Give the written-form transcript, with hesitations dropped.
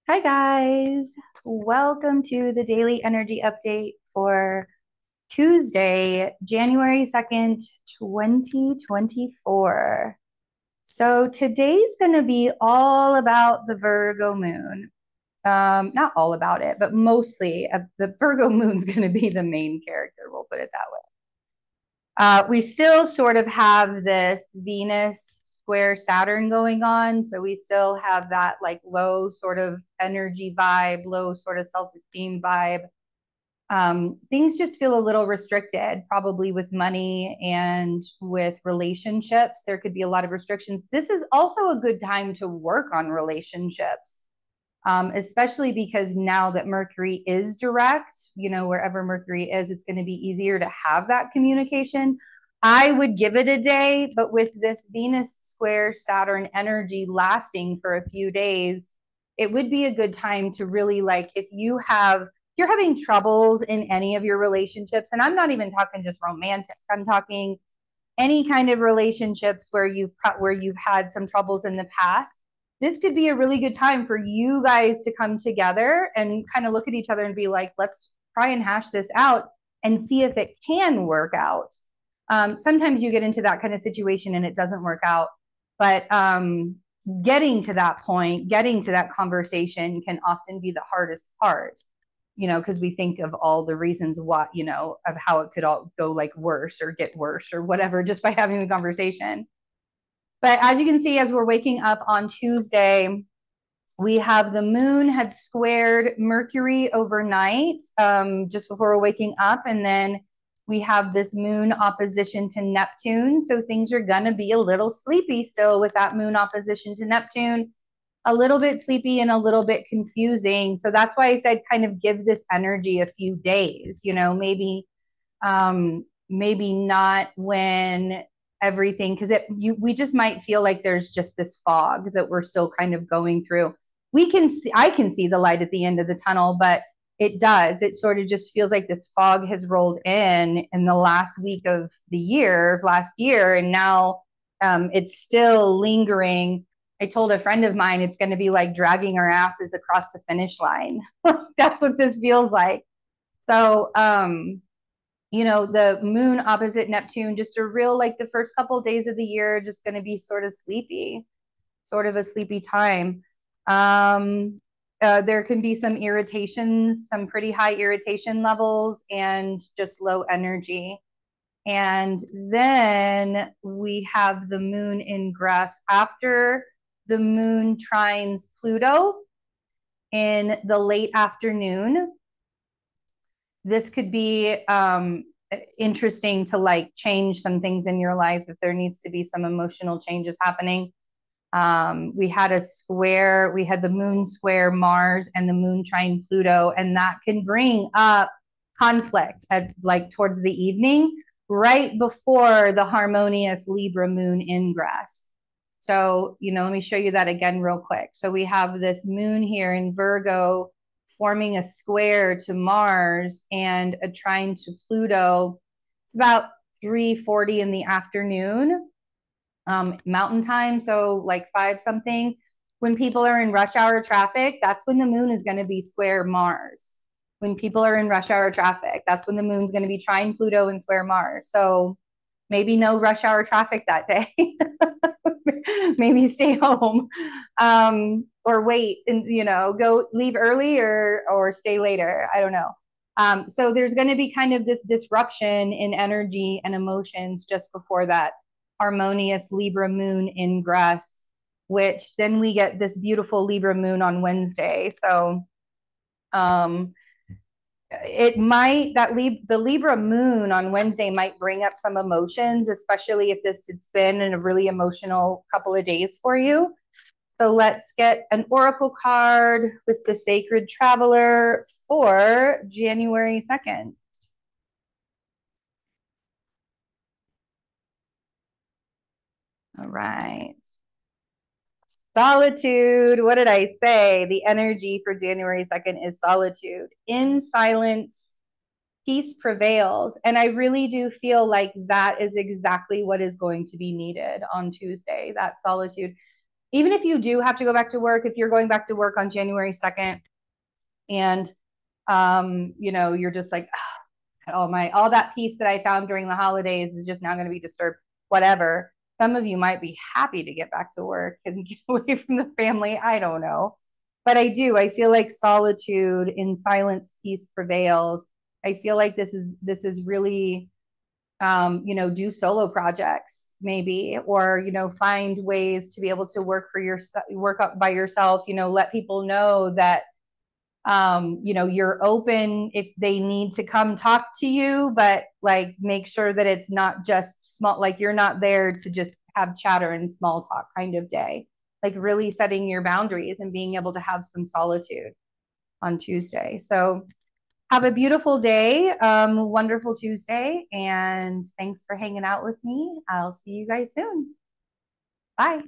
Hi, guys. Welcome to the daily energy update for Tuesday, January 2nd, 2024. So today's going to be all about the Virgo moon. Not all about it, but mostly the Virgo moon's going to be the main character. We'll put it that way. We still sort of have this Venus square Saturn going on. So we still have that like low sort of energy vibe, low sort of self esteem vibe. Things just feel a little restricted, probably with money and with relationships. There could be a lot of restrictions. This is also a good time to work on relationships. Especially because now that Mercury is direct, wherever Mercury is, it's going to be easier to have that communication. I would give it a day, but with this Venus square Saturn energy lasting for a few days, it would be a good time to really like if you're having troubles in any of your relationships, and I'm not even talking just romantic. I'm talking any kind of relationships where you've had some troubles in the past. This could be a really good time for you guys to come together and kind of look at each other and be like, let's try and hash this out and see if it can work out. Sometimes you get into that kind of situation and it doesn't work out, but getting to that point, getting to that conversation can often be the hardest part, because we think of all the reasons why, of how it could all go like worse or get worse or whatever just by having the conversation. But as you can see, as we're waking up on Tuesday, we have the moon had squared Mercury overnight, just before we're waking up. And then we have this moon opposition to Neptune. So things are going to be a little sleepy still with that moon opposition to Neptune, a little bit sleepy and a little bit confusing. So that's why I said kind of give this energy a few days, maybe not when everything, because we just might feel like there's just this fog that we're still kind of going through. I can see the light at the end of the tunnel, but it sort of just feels like this fog has rolled in the last week of the year, of last year, and now it's still lingering. I told a friend of mine it's going to be like dragging our asses across the finish line. That's what this feels like. So, the moon opposite Neptune, just a real, like the first couple of days of the year, just going to be sort of sleepy, sort of a sleepy time. There can be some irritations, some pretty high irritation levels, and just low energy. And then we have the moon ingress after the moon trines Pluto in the late afternoon. This could be interesting to like change some things in your life if there needs to be some emotional changes happening. We had the moon square Mars and the moon trine Pluto, and that can bring up conflict at like towards the evening, right before the harmonious Libra moon ingress. So, let me show you that again real quick. So we have this moon here in Virgo forming a square to Mars and a trine to Pluto. It's about 3:40 in the afternoon, mountain time, so like 5 something. When people are in rush hour traffic, that's when the moon is going to be square Mars. When people are in rush hour traffic, that's when the moon's going to be trine Pluto and square Mars. So maybe no rush hour traffic that day. Maybe stay home, or wait and go leave early or stay later. I don't know. So there's going to be kind of this disruption in energy and emotions just before that harmonious Libra moon ingress, which then we get this beautiful Libra moon on Wednesday. So it might the Libra moon on Wednesday might bring up some emotions, especially if it's been in a really emotional couple of days for you. So let's get an oracle card with the Sacred Traveler for January 2nd. All right. Solitude. What did I say? The energy for January 2nd is solitude. In silence, peace prevails. And I really do feel like that is exactly what is going to be needed on Tuesday, that solitude. even if you do have to go back to work, if you're going back to work on January 2nd and you know, you're just like, all that peace that I found during the holidays is just now going to be disturbed, whatever. Some of you might be happy to get back to work and get away from the family. I don't know. But I feel like solitude in silence, peace prevails. I feel like this is really you know, do solo projects maybe, or, you know, find ways to be able to work for your work up by yourself, you know, let people know that you know, you're open if they need to come talk to you, but like make sure that it's not just small, like you're not there to just have chatter and small talk kind of day. Like really setting your boundaries and being able to have some solitude on Tuesday. So have a beautiful day, wonderful Tuesday, and thanks for hanging out with me. I'll see you guys soon. Bye.